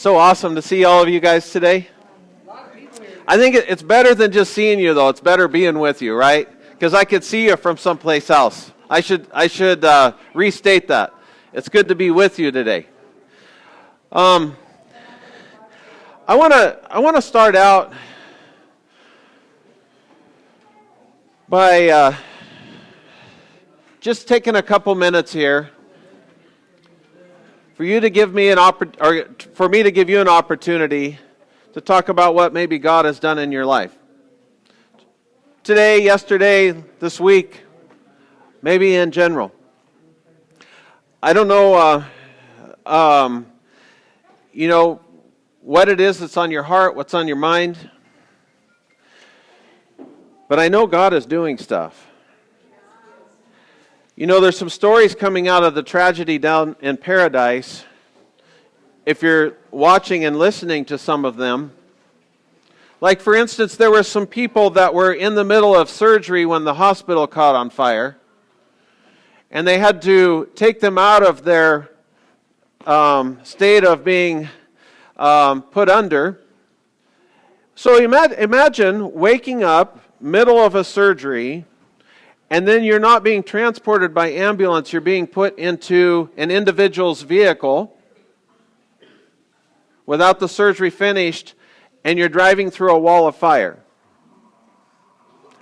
so awesome to see all of you guys today. I think it's better than just seeing you, though. It's better being with you, right? Because I could see you from someplace else. I should restate that. It's good to be with you today. I want to start out by just taking a couple minutes here for you to give me for me to give you an opportunity to talk about what maybe God has done in your life. Today, yesterday, this week, maybe in general. I don't know, what it is that's on your heart, what's on your mind. But I know God is doing stuff. There's some stories coming out of the tragedy down in Paradise. If you're watching and listening to some of them, like for instance, there were some people that were in the middle of surgery when the hospital caught on fire, and they had to take them out of their state of being put under. So imagine waking up, middle of a surgery, and then you're not being transported by ambulance, you're being put into an individual's vehicle without the surgery finished, and you're driving through a wall of fire.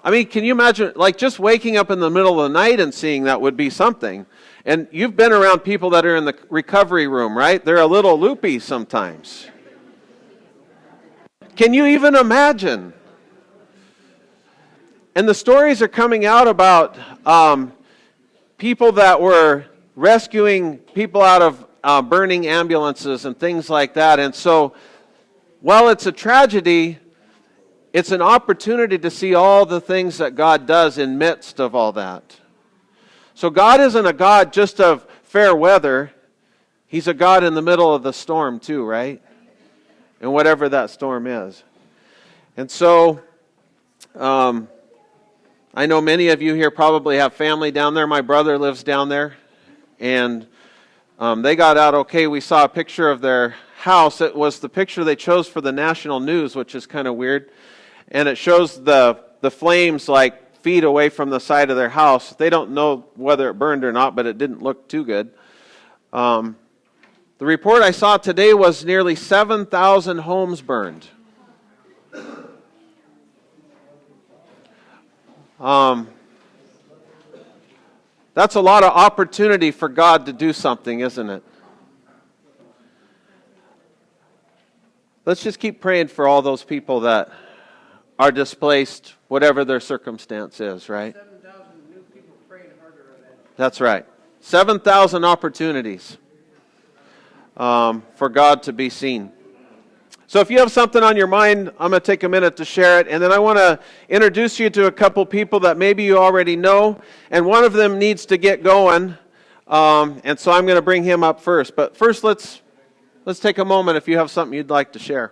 I mean, can you imagine, like just waking up in the middle of the night and seeing that would be something. And you've been around people that are in the recovery room, right? They're a little loopy sometimes. Can you even imagine? And the stories are coming out about people that were rescuing people out of burning ambulances and things like that. And so, while it's a tragedy, it's an opportunity to see all the things that God does in midst of all that. So God isn't a God just of fair weather. He's a God in the middle of the storm too, right? And whatever that storm is. And so, I know many of you here probably have family down there. My brother lives down there. And they got out okay. We saw a picture of their house. It was the picture they chose for the national news, which is kind of weird. And it shows the flames like feet away from the side of their house. They don't know whether it burned or not, but it didn't look too good. The report I saw today was nearly 7,000 homes burned. That's a lot of opportunity for God to do something, isn't it? Let's just keep praying for all those people that are displaced, whatever their circumstance is, right? 7,000 new people praying harder on that. That's right. 7,000 opportunities for God to be seen. So if you have something on your mind, I'm going to take a minute to share it. And then I want to introduce you to a couple people that maybe you already know. And one of them needs to get going. And so I'm going to bring him up first. But first, let's take a moment if you have something you'd like to share.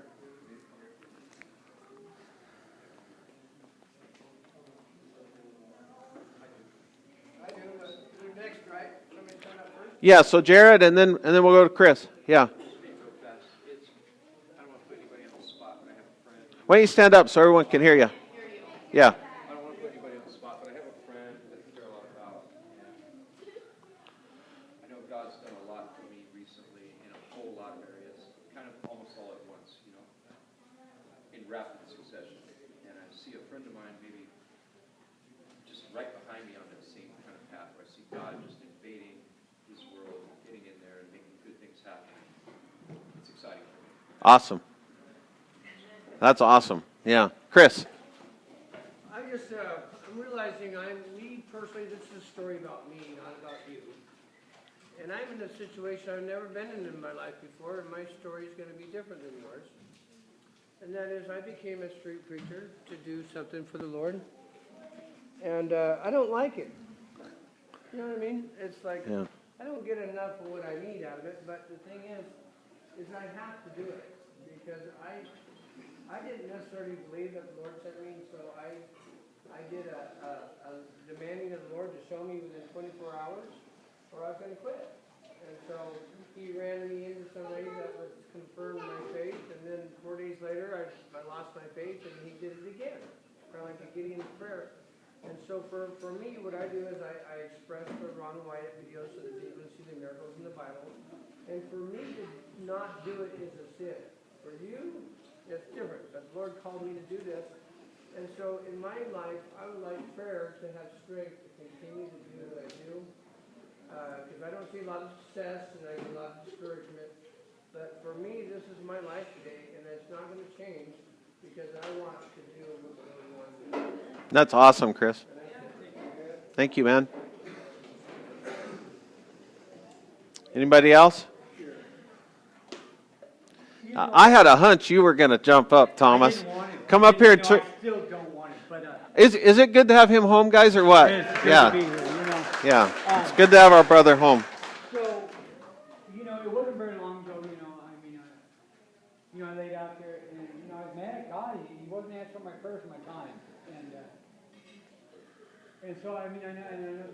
Next, right? Somebody sign up first? Yeah, so Jared, and then we'll go to Chris. Yeah. Why don't you stand up so everyone can hear you? Yeah. I don't want to put anybody on the spot, but I have a friend that I care a lot about. And I know God's done a lot for me recently in a whole lot of areas, kind of almost all at once, in rapid succession. And I see a friend of mine maybe just right behind me on that same kind of path where I see God just invading this world, getting in there and making good things happen. It's exciting for me. Awesome. That's awesome. Yeah. Chris. I'm realizing me personally, this is a story about me, not about you. And I'm in a situation I've never been in my life before, and my story is going to be different than yours. And that is, I became a street preacher to do something for the Lord. And I don't like it. You know what I mean? It's like, Yeah. I don't get enough of what I need out of it, but the thing is I have to do it. Because I didn't necessarily believe that the Lord sent me, so I did a demanding of the Lord to show me within 24 hours, or I was going to quit. And so he ran me into somebody that was confirmed my faith, and then 4 days later, I lost my faith, and he did it again, kind of like a Gideon's prayer. And so for me, what I do is I express the Ron Wyatt videos so that people see the miracles in the Bible. And for me to not do it is a sin. For you, it's different, but the Lord called me to do this. And so in my life, I would like prayer to have strength to continue to do what I do. Because I don't see a lot of success and I get a lot of discouragement. But for me, this is my life today, and it's not going to change because I want to do what the Lord wants me to do. That's awesome, Chris. Thank you, man. Anybody else? I had a hunch you were going to jump up, Thomas. I didn't want it. Come up here. I still don't want it, but Is it good to have him home, guys, or what? it's good Yeah, to be here, you know. yeah. It's good to have our brother home. So, it wasn't very long ago, I laid out there, and, I was mad at God. He wasn't answering my prayers my time. And so, I know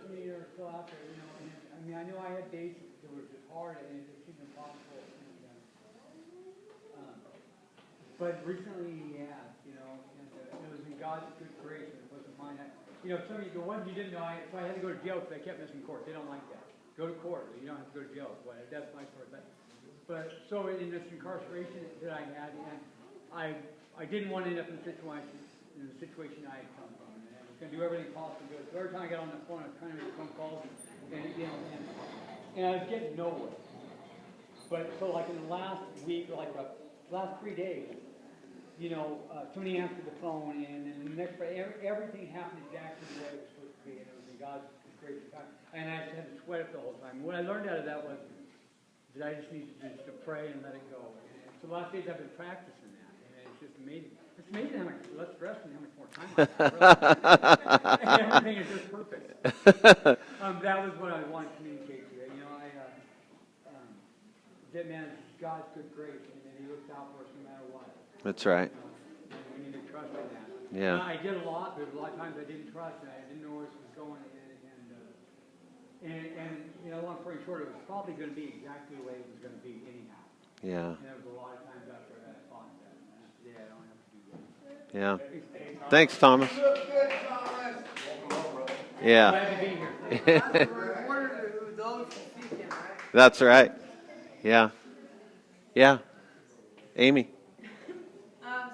some of you are still out there, and, I know I had days that were just hard, and it just seemed impossible. But recently, it was in God's good grace, and it wasn't mine. Some of you, the ones you didn't know, so I had to go to jail because I kept missing court. They don't like that. Go to court. You don't have to go to jail. Well, that's my story. But so in this incarceration that I had, and I didn't want to end up in the situation I had come from. And I was going to do everything possible to do it. So every time I got on the phone, I was trying to make phone calls, and I was getting nowhere. But so like in the last week, or like the last 3 days, somebody answered the phone, and then the next day, everything happened exactly the way it was supposed to be, and it was in God's grace. And I just had to sweat it the whole time. What I learned out of that was that I just needed to pray and let it go. And so the last days I've been practicing that, and it's just amazing. It's amazing how much less stress and how much more time I have. And everything is just perfect. That was what I wanted to communicate to you. That man is God's good grace, and He looks out for us no matter what. That's right. And we need to trust in that. Yeah. I did a lot. There's a lot of times I didn't trust, and I didn't know where this was going. And long story short, it was probably going to be exactly the way it was going to be anyhow. Yeah. And there was a lot of times after that I thought that, today I don't have to do that. Yeah. Thanks, Thomas. Yeah. Glad to be here. Rewarded to those who seek Him, right? That's right. Yeah. Yeah. Amy.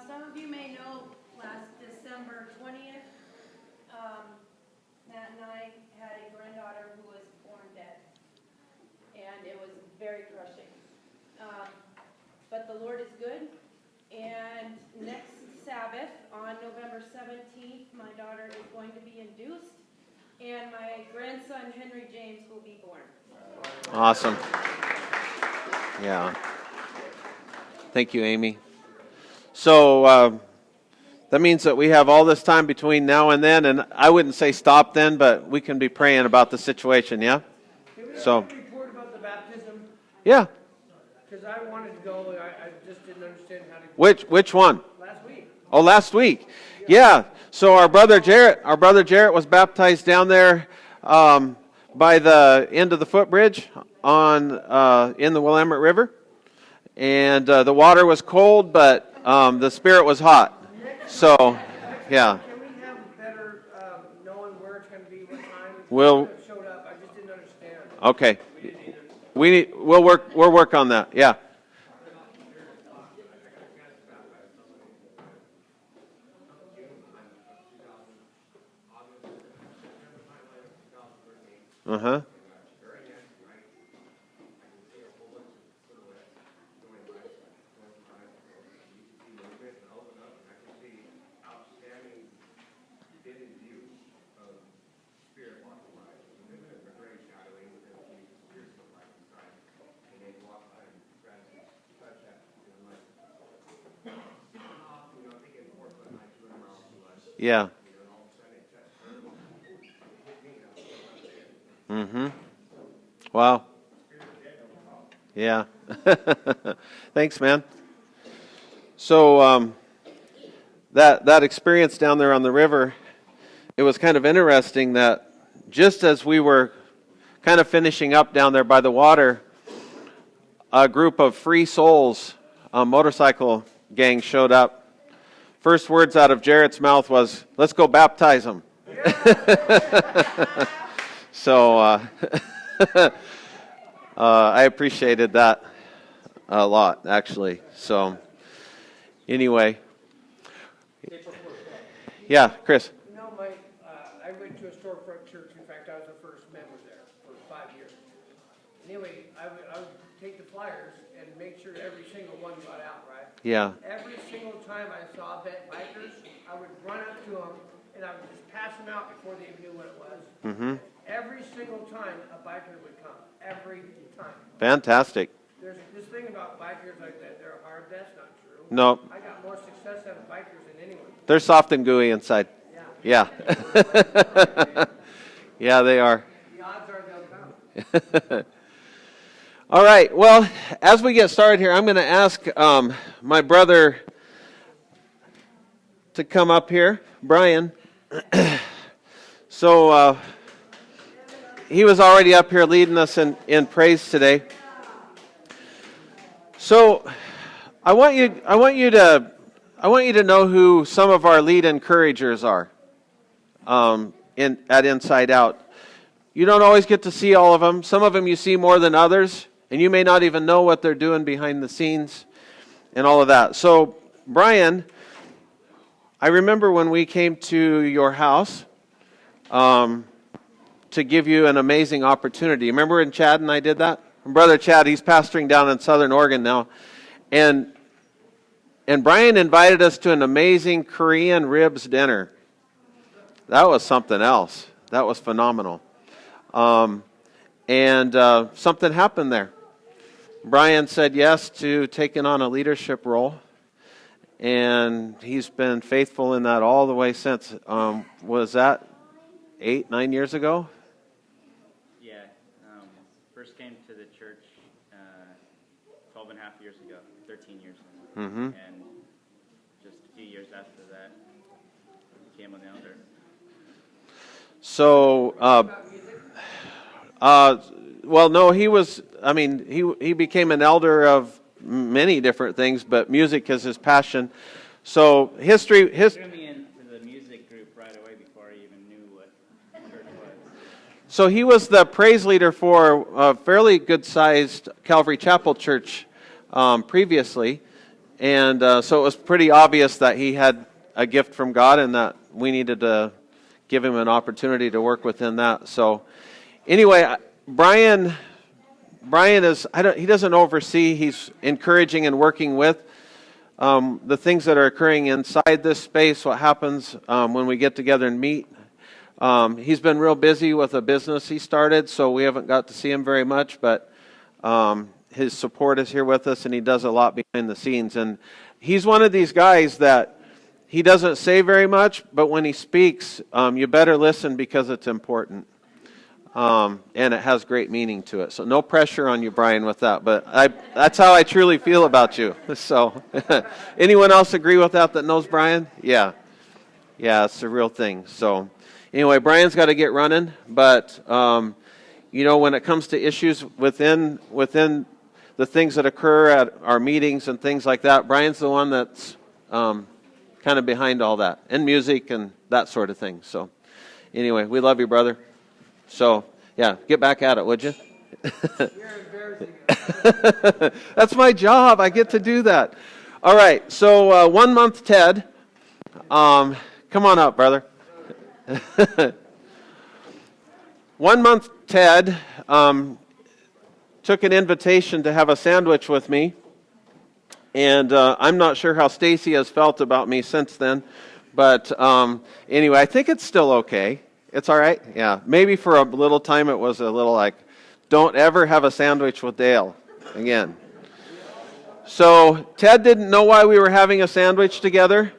Some of you may know last December 20th, Matt and I had a granddaughter who was born dead. And it was very crushing. But the Lord is good. And next Sabbath, on November 17th, my daughter is going to be induced. And my grandson, Henry James, will be born. Awesome. Yeah. Thank you, Amy. So that means that we have all this time between now and then, and I wouldn't say stop then, but we can be praying about the situation, yeah? Can we So- have a report about the baptism? Yeah. Because I wanted to go, I just didn't understand how to. Which one? Last week. Oh, last week. Yeah. So our brother Jarrett was baptized down there by the end of the footbridge in the Willamette River. And the water was cold, but the spirit was hot. So, yeah. Can we have better knowing where it's going to be, what time We'll- it showed up? I just didn't understand. Okay. We'll work on that. Yeah. Uh-huh. Yeah. Mm-hmm. Wow. Yeah. Thanks, man. So that experience down there on the river, it was kind of interesting that just as we were kind of finishing up down there by the water, a group of free souls, a motorcycle gang showed up. First words out of Jarrett's mouth was, "Let's go baptize them." So I appreciated that a lot, actually. So anyway, yeah, Chris. You know, I went to a storefront church. In fact, I was the first member there for 5 years. Anyway, I would take the flyers and make sure every single one got out, right? Yeah. Every single time I saw bikers, I would run up to them and I would just pass them out before they knew what it was. Mm-hmm. Every single time a biker would come. Every time. Fantastic. There's this thing about bikers like that. They're hard. That's not true. No, I got more success out of bikers than anyone. they're soft and gooey inside. Yeah. Yeah. Yeah, they are. The odds are they'll come. All right. Well, as we get started here, I'm going to ask my brother to come up here, Brian. So he was already up here leading us in praise today. So I want you to know who some of our lead encouragers are at Inside Out. You don't always get to see all of them. Some of them you see more than others, and you may not even know what they're doing behind the scenes and all of that. So, Brian, I remember when we came to your house to give you an amazing opportunity. Remember when Chad and I did that? Brother Chad, he's pastoring down in Southern Oregon now. And Brian invited us to an amazing Korean ribs dinner. That was something else. That was phenomenal. And something happened there. Brian said yes to taking on a leadership role, and he's been faithful in that all the way since. Was that 8-9 years ago? Yeah, first came to the church 12 and a half years ago, 13 years ago. Mm-hmm. And just a few years after that, became an elder. So, well, no, he became an elder of many different things, but music is his passion. So Threw me into the music group right away before I even knew what church was. So he was the praise leader for a fairly good-sized Calvary Chapel church previously, and so it was pretty obvious that he had a gift from God and that we needed to give him an opportunity to work within that. So anyway, Brian is, he doesn't oversee, he's encouraging and working with the things that are occurring inside this space, what happens when we get together and meet. He's been real busy with a business he started, so we haven't got to see him very much, but his support is here with us, and he does a lot behind the scenes. And he's one of these guys that he doesn't say very much, but when he speaks, you better listen because it's important. And it has great meaning to it. So no pressure on you, Brian, with that. But that's how I truly feel about you. So anyone else agree with that knows Brian? Yeah. Yeah, it's the real thing. So anyway, Brian's got to get running. But, when it comes to issues within the things that occur at our meetings and things like that, Brian's the one that's kind of behind all that, and music and that sort of thing. So anyway, we love you, brother. So, yeah, get back at it, would you? You're embarrassing. That's my job. I get to do that. All right, so 1 month Ted. Come on up, brother. 1 month Ted took an invitation to have a sandwich with me. And I'm not sure how Stacy has felt about me since then. But anyway, I think it's still okay. It's all right? Yeah. Maybe for a little time it was a little like, don't ever have a sandwich with Dale again. So Ted didn't know why we were having a sandwich together.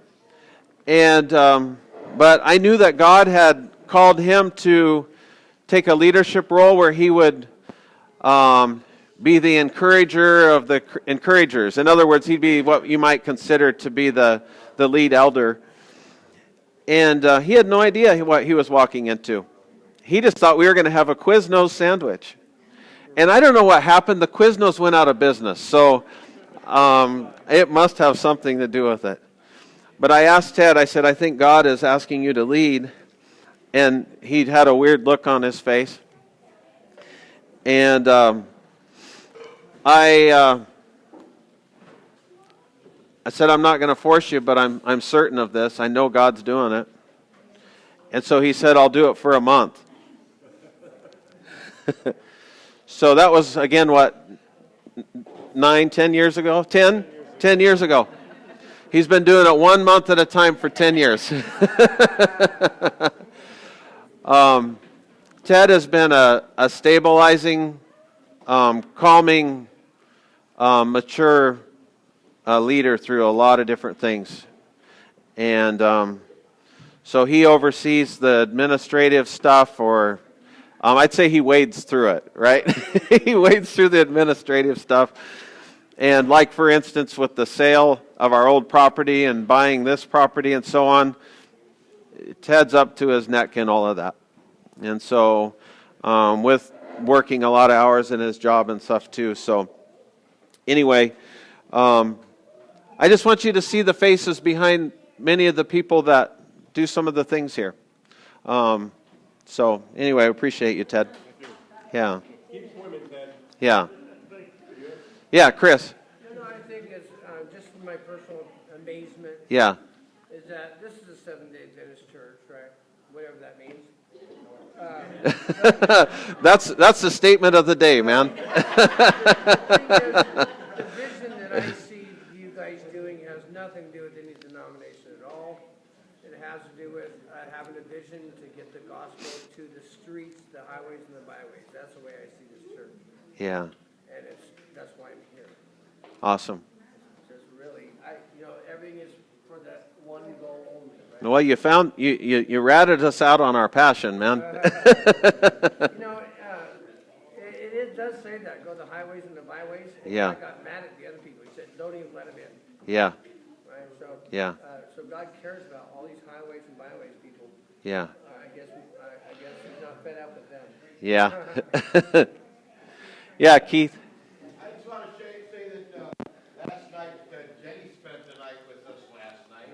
And but I knew that God had called him to take a leadership role where he would be the encourager of the encouragers. In other words, he'd be what you might consider to be the lead elder. And he had no idea what he was walking into. He just thought we were going to have a Quiznos sandwich. And I don't know what happened. The Quiznos went out of business, so it must have something to do with it. But I asked Ted, I said, I think God is asking you to lead. And he had a weird look on his face. And I said, I'm not going to force you, but I'm certain of this. I know God's doing it. And so he said, I'll do it for a month. So that was, again, what, 10 years ago? 10 years ago. He's been doing it 1 month at a time for 10 years. Ted has been a stabilizing, calming, mature leader through a lot of different things. And so he oversees the administrative stuff, or I'd say he wades through it, right? He wades through the administrative stuff. And like, for instance, with the sale of our old property and buying this property and so on, Ted's up to his neck in all of that. And so with working a lot of hours in his job and stuff too. So anyway, I just want you to see the faces behind many of the people that do some of the things here. So anyway, I appreciate you, Ted. Yeah. Keep swimming, Ted. Yeah. Yeah, Chris. You know, I think it's, just from my personal amazement, Yeah. is that this is a Seventh-day Adventist church, right? Whatever that means. That's the statement of the day, man. The vision that I see you guys doing has nothing to do with any denomination at all. It has to do with having a vision to get the gospel to the streets, the highways, and the byways. That's the way I see this church, Yeah. and that's why I'm here. Awesome. Just really, everything is for that one goal only, right? Well, you ratted us out on our passion, man. It does say that, go the highways and the byways. And Yeah. I got mad at the other people. He said, don't even let them in, Yeah. right? So, Yeah. So God cares about all these highways and byways people. Yeah. I guess he's not fed up with them. Yeah. Yeah, Keith. I just want to say that last night, Jenny spent the night with us last night,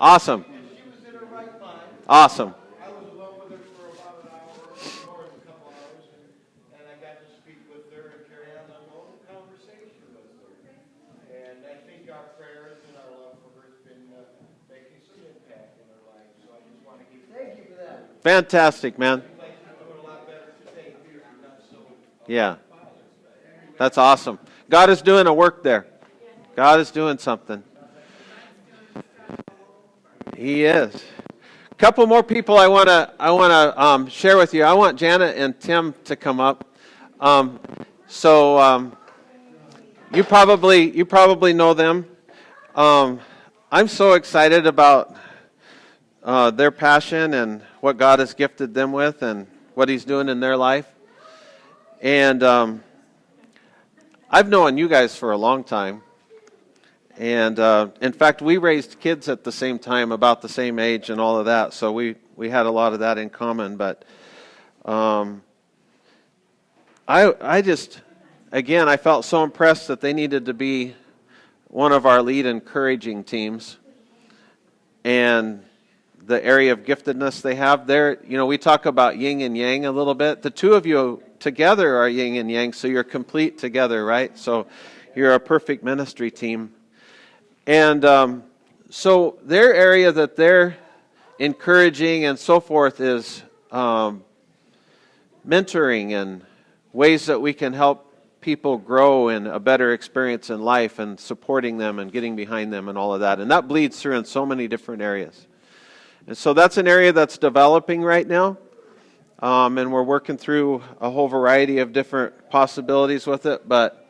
Awesome. and she was in her right mind. Awesome. I was alone with her for about an hour, or a couple hours, and I got to speak with her and carry on an old conversation with her. And I think our prayers and our love for her has been making some impact in her life, so I just want to give Thank you for that. Fantastic, man. like she's doing a lot better today, too, not so. Yeah. That's awesome. God is doing a work there. God is doing something. He is. A couple more people I want to share with you. I want Janet and Tim to come up. You probably know them. I'm so excited about their passion and what God has gifted them with and what He's doing in their life. And I've known you guys for a long time. And in fact, we raised kids at the same time, about the same age and all of that. So we had a lot of that in common. But I just, again, I felt so impressed that they needed to be one of our lead encouraging teams. And the area of giftedness they have there, we talk about yin and yang a little bit. The two of you together are yin and yang, so you're complete together, right? So you're a perfect ministry team. And so their area that they're encouraging and so forth is mentoring and ways that we can help people grow in a better experience in life and supporting them and getting behind them and all of that. And that bleeds through in so many different areas. And so that's an area that's developing right now. And we're working through a whole variety of different possibilities with it. But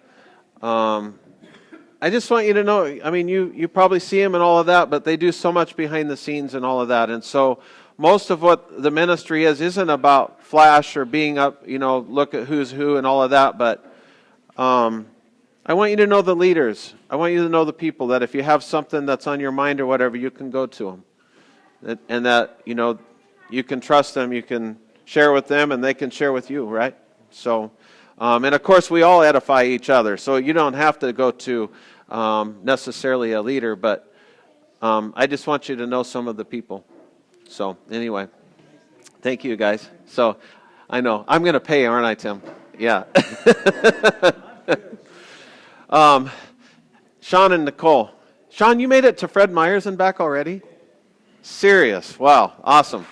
I just want you to know, you probably see them and all of that, but they do so much behind the scenes and all of that. And so most of what the ministry isn't about flash or being up, look at who's who and all of that. But I want you to know the leaders. I want you to know the people that if you have something that's on your mind or whatever, you can go to them. And that, you can trust them, you can share with them, and they can share with you, right? So And of course, we all edify each other, so you don't have to go to necessarily a leader, but I just want you to know some of the people. So anyway, thank you guys. So I know I'm going to pay, aren't I, Tim? Yeah. Sean and Nicole. Sean, you made it to Fred Meyers and back already? Serious. Wow. Awesome.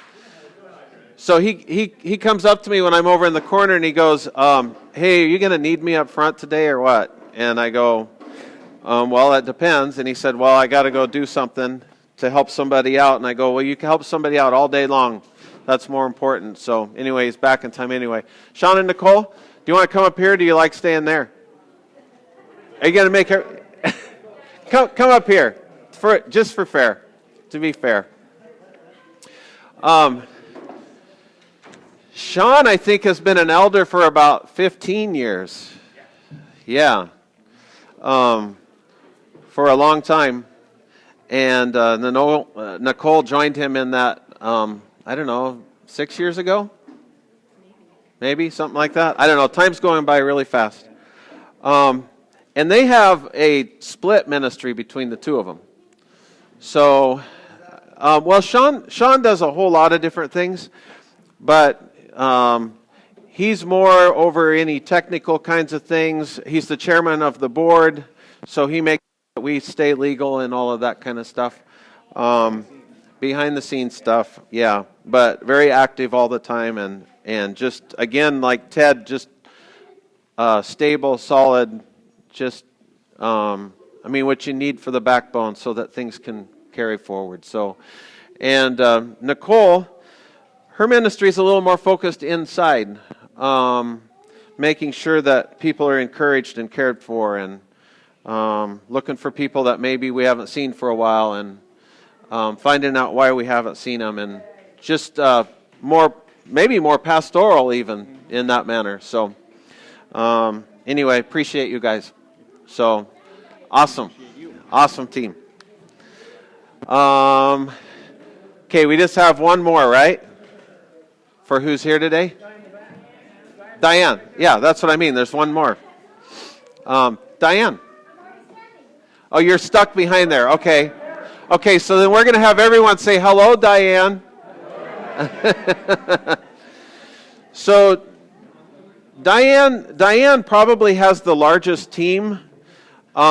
So he comes up to me when I'm over in the corner and he goes, hey, are you going to need me up front today or what? And I go, well, it depends. And he said, well, I got to go do something to help somebody out. And I go, well, you can help somebody out all day long. That's more important. So anyway, he's back in time anyway. Sean and Nicole, do you want to come up here or do you like staying there? Are you going to make her... come up here, just for fair, to be fair. Sean, I think, has been an elder for about 15 years. Yeah. For a long time. And Nicole joined him in that, I don't know, 6 years ago? Maybe, something like that. I don't know. Time's going by really fast. And they have a split ministry between the two of them. So, well, Sean does a whole lot of different things, but he's more over any technical kinds of things. He's the chairman of the board, so he makes sure that we stay legal and all of that kind of stuff. Behind the scenes stuff, yeah, but very active all the time, and just, again, like Ted, just stable, solid, just, what you need for the backbone so that things can carry forward. So, and Nicole, her ministry is a little more focused inside, making sure that people are encouraged and cared for, and looking for people that maybe we haven't seen for a while, and finding out why we haven't seen them, and just maybe more pastoral even in that manner. So, anyway, appreciate you guys. So, awesome team. Okay, we just have one more, right? For who's here today? Diane. Yeah, that's what I mean. There's one more. Diane. Oh, you're stuck behind there. Okay. Okay, so then we're going to have everyone say hello, Diane. So, Diane probably has the largest team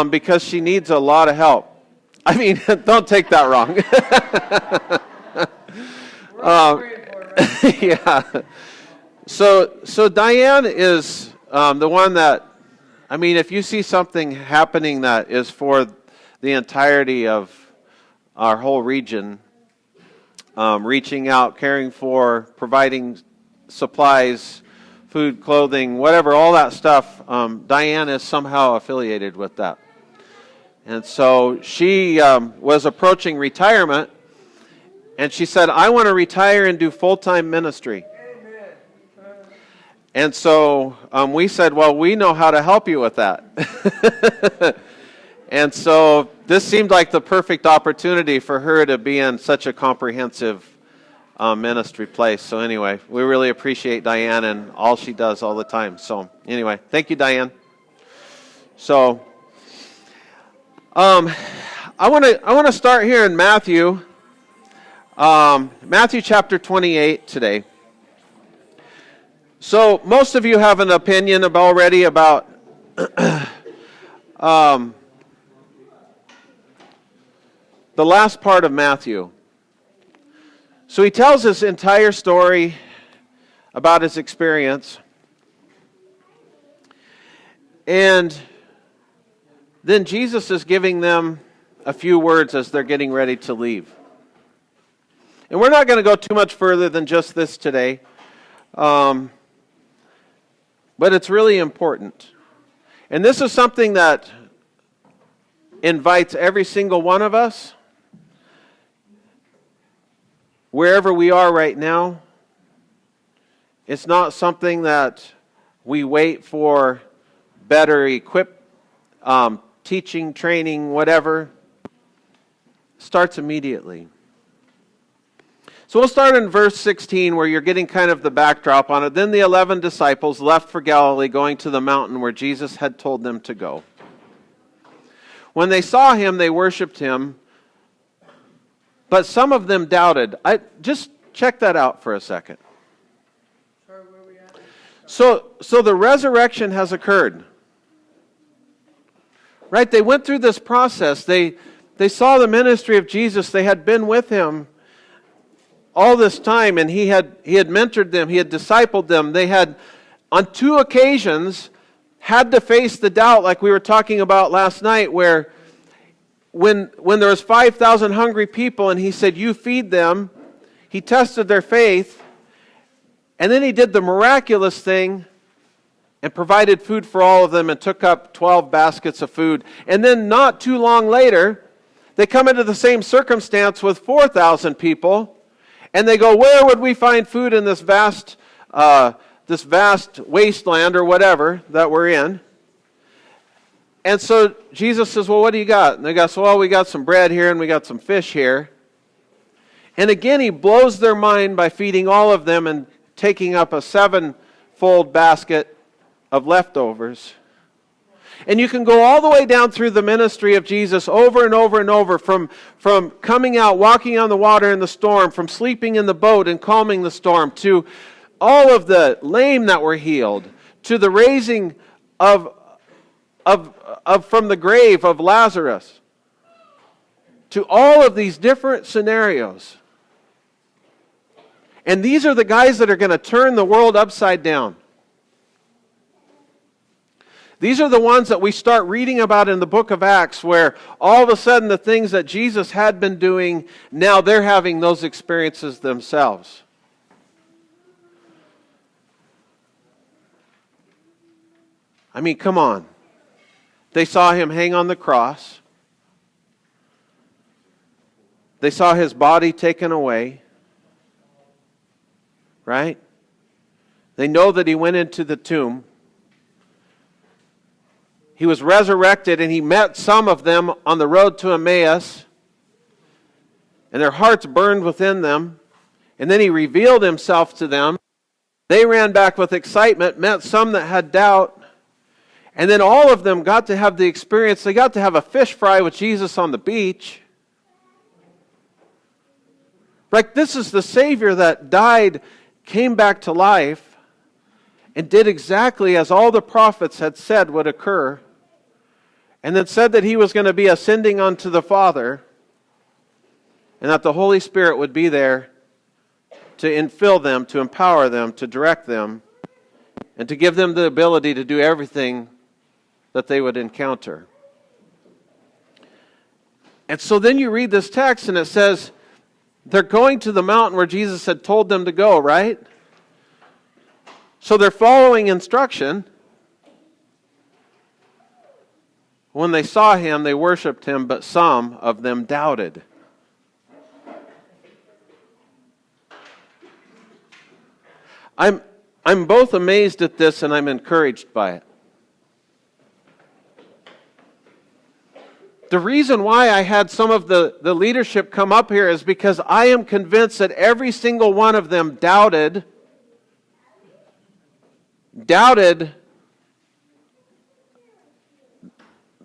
because she needs a lot of help. I mean, don't take that wrong. Yeah. So Diane is the one that, if you see something happening that is for the entirety of our whole region, reaching out, caring for, providing supplies, food, clothing, whatever, all that stuff, Diane is somehow affiliated with that. And so she was approaching retirement, and she said, I want to retire and do full-time ministry. And so we said, well, we know how to help you with that. And so this seemed like the perfect opportunity for her to be in such a comprehensive ministry place. So anyway, we really appreciate Diane and all she does all the time. So anyway, thank you, Diane. So I want to start here in Matthew. Matthew chapter 28 today. So most of you have an opinion already about the last part of Matthew. So he tells his entire story about his experience. And then Jesus is giving them a few words as they're getting ready to leave. And we're not going to go too much further than just this today. But it's really important. And this is something that invites every single one of us, wherever we are right now. It's not something that we wait for better equipped teaching, training, whatever. Starts immediately. So we'll start in verse 16 where you're getting kind of the backdrop on it. Then the 11 disciples left for Galilee, going to the mountain where Jesus had told them to go. When they saw him, they worshipped him, but some of them doubted. Just check that out for a second. Sorry, where are we at? So the resurrection has occurred. Right? They went through this process. They saw the ministry of Jesus. They had been with him all this time, and he had mentored them. He had discipled them. They had, on 2 occasions, had to face the doubt like we were talking about last night, where when there was 5,000 hungry people and he said, you feed them, he tested their faith, and then he did the miraculous thing and provided food for all of them and took up 12 baskets of food. And then not too long later, they come into the same circumstance with 4,000 people, and they go, where would we find food in this vast wasteland or whatever that we're in? And so Jesus says, well, what do you got? And they go, well, we got some bread here and we got some fish here. And again, he blows their mind by feeding all of them and taking up a 7-fold basket of leftovers. And you can go all the way down through the ministry of Jesus over and over and over, from coming out, walking on the water in the storm, from sleeping in the boat and calming the storm, to all of the lame that were healed, to the raising of from the grave of Lazarus, to all of these different scenarios. And these are the guys that are going to turn the world upside down. These are the ones that we start reading about in the book of Acts, where all of a sudden the things that Jesus had been doing, now they're having those experiences themselves. I mean, come on. They saw him hang on the cross. They saw his body taken away. Right? They know that he went into the tomb. He was resurrected, and he met some of them on the road to Emmaus, and their hearts burned within them. And then he revealed himself to them. They ran back with excitement, met some that had doubt, and then all of them got to have the experience. They got to have a fish fry with Jesus on the beach. Like, this is the Savior that died, came back to life, and did exactly as all the prophets had said would occur, and then said that he was going to be ascending unto the Father, and that the Holy Spirit would be there to infill them, to empower them, to direct them, and to give them the ability to do everything that they would encounter. And so then you read this text, and it says they're going to the mountain where Jesus had told them to go, right? So they're following instruction. When they saw him, they worshipped him, but some of them doubted. I'm both amazed at this and I'm encouraged by it. The reason why I had some of the leadership come up here is because I am convinced that every single one of them doubted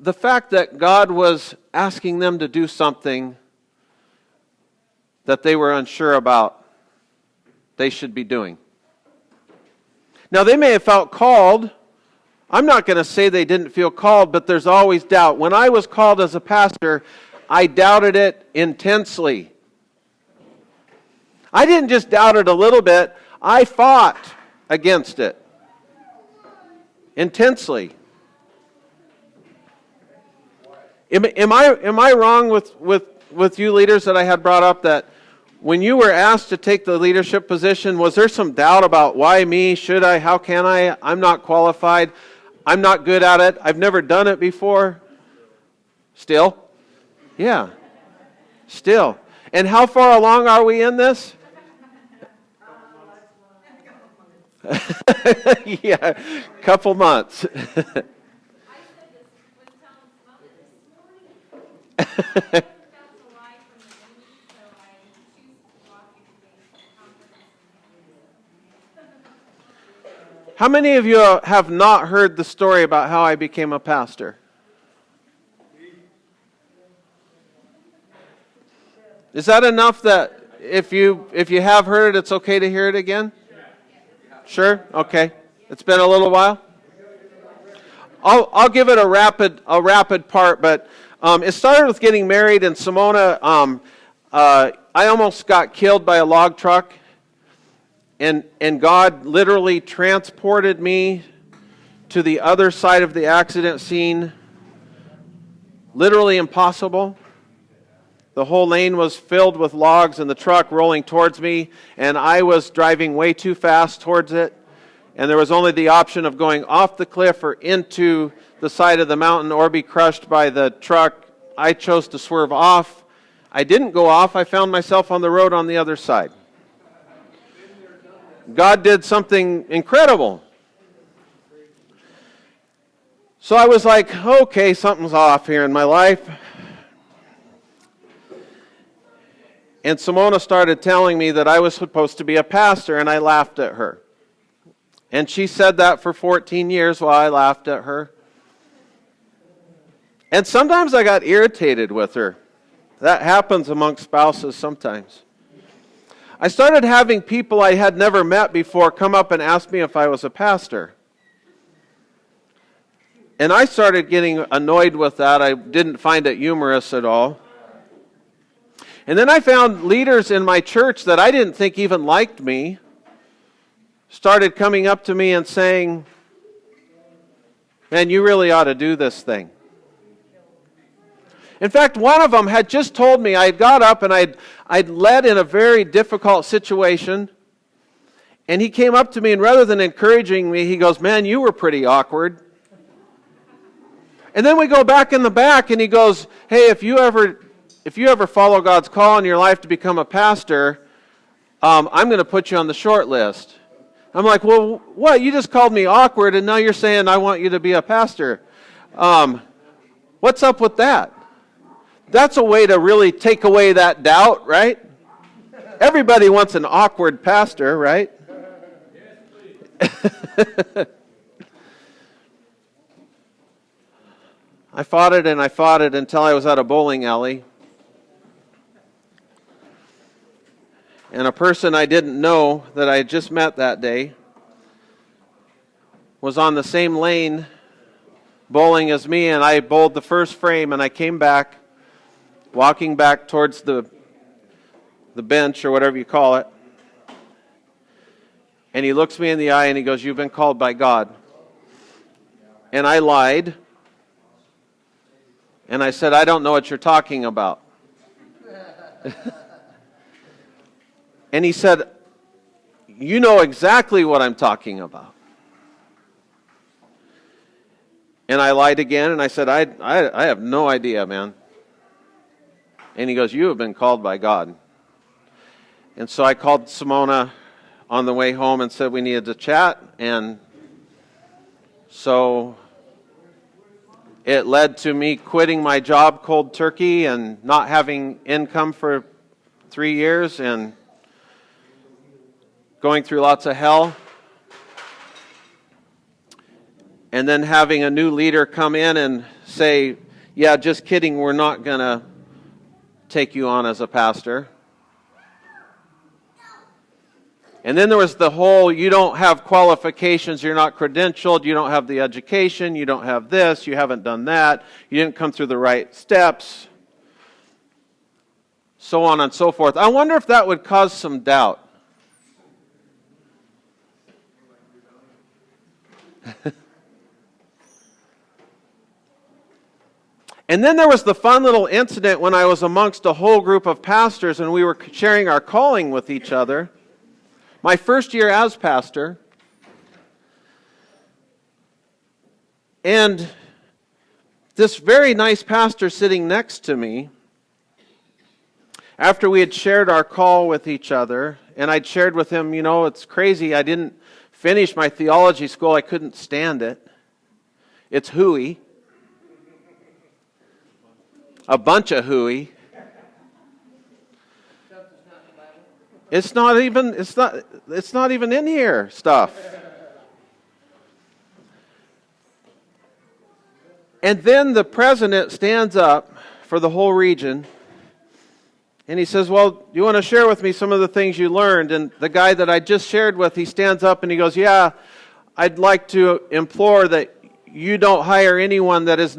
the fact that God was asking them to do something that they were unsure about they should be doing. Now, they may have felt called. I'm not going to say they didn't feel called, but there's always doubt. When I was called as a pastor, I doubted it intensely. I didn't just doubt it a little bit. I fought against it intensely. Am I wrong with you leaders that I had brought up that when you were asked to take the leadership position, was there some doubt about why me? Should I? How can I? I'm not qualified. I'm not good at it. I've never done it before. Still? Yeah. Still. And how far along are we in this? Yeah, couple months. I said this was telling Mother this morning. That's a lie from the enemy, so I choose to walk in faith. How many of you have not heard the story about how I became a pastor? Is that enough that if you have heard it, it's okay to hear it again? Sure? Okay. It's been a little while. I'll give it a rapid part, but it started with getting married, and Simona, I almost got killed by a log truck, and God literally transported me to the other side of the accident scene. Literally impossible. The whole lane was filled with logs and the truck rolling towards me, and I was driving way too fast towards it. And there was only the option of going off the cliff or into the side of the mountain or be crushed by the truck. I chose to swerve off. I didn't go off. I found myself on the road on the other side. God did something incredible. So I was like, okay, something's off here in my life. And Simona started telling me that I was supposed to be a pastor, and I laughed at her. And she said that for 14 years while I laughed at her. And sometimes I got irritated with her. That happens amongst spouses sometimes. I started having people I had never met before come up and ask me if I was a pastor. And I started getting annoyed with that. I didn't find it humorous at all. And then I found leaders in my church that I didn't think even liked me started coming up to me and saying, man, you really ought to do this thing. In fact, one of them had just told me, I had got up and I'd led in a very difficult situation, and he came up to me, and rather than encouraging me, he goes, man, you were pretty awkward. And then we go back in the back, and he goes, hey, if you ever follow God's call in your life to become a pastor, I'm going to put you on the short list. I'm like, well, what? You just called me awkward, and now you're saying I want you to be a pastor. What's up with that? That's a way to really take away that doubt, right? Everybody wants an awkward pastor, right? I fought it and I fought it until I was at a bowling alley. And a person I didn't know that I had just met that day was on the same lane bowling as me, and I bowled the first frame, and I came back, walking back towards the bench or whatever you call it. And he looks me in the eye and he goes, you've been called by God. And I lied. And I said, I don't know what you're talking about. And he said, you know exactly what I'm talking about. And I lied again, and I said, I have no idea, man. And he goes, you have been called by God. And so I called Simona on the way home and said we needed to chat. And so it led to me quitting my job cold turkey and not having income for 3 years and going through lots of hell. And then having a new leader come in and say, yeah, just kidding, we're not going to take you on as a pastor. And then there was the whole, you don't have qualifications, you're not credentialed, you don't have the education, you don't have this, you haven't done that, you didn't come through the right steps, so on and so forth. I wonder if that would cause some doubt. And then there was the fun little incident when I was amongst a whole group of pastors and we were sharing our calling with each other. My first year as pastor. And this very nice pastor sitting next to me, after we had shared our call with each other, and I'd shared with him, you know, it's crazy, I didn't finish my theology school, I couldn't stand it. It's hooey. A bunch of hooey. It's not even in here stuff. And then the president stands up for the whole region, and he says, well, you want to share with me some of the things you learned? And the guy that I just shared with, he stands up and he goes, yeah, I'd like to implore that you don't hire anyone that is not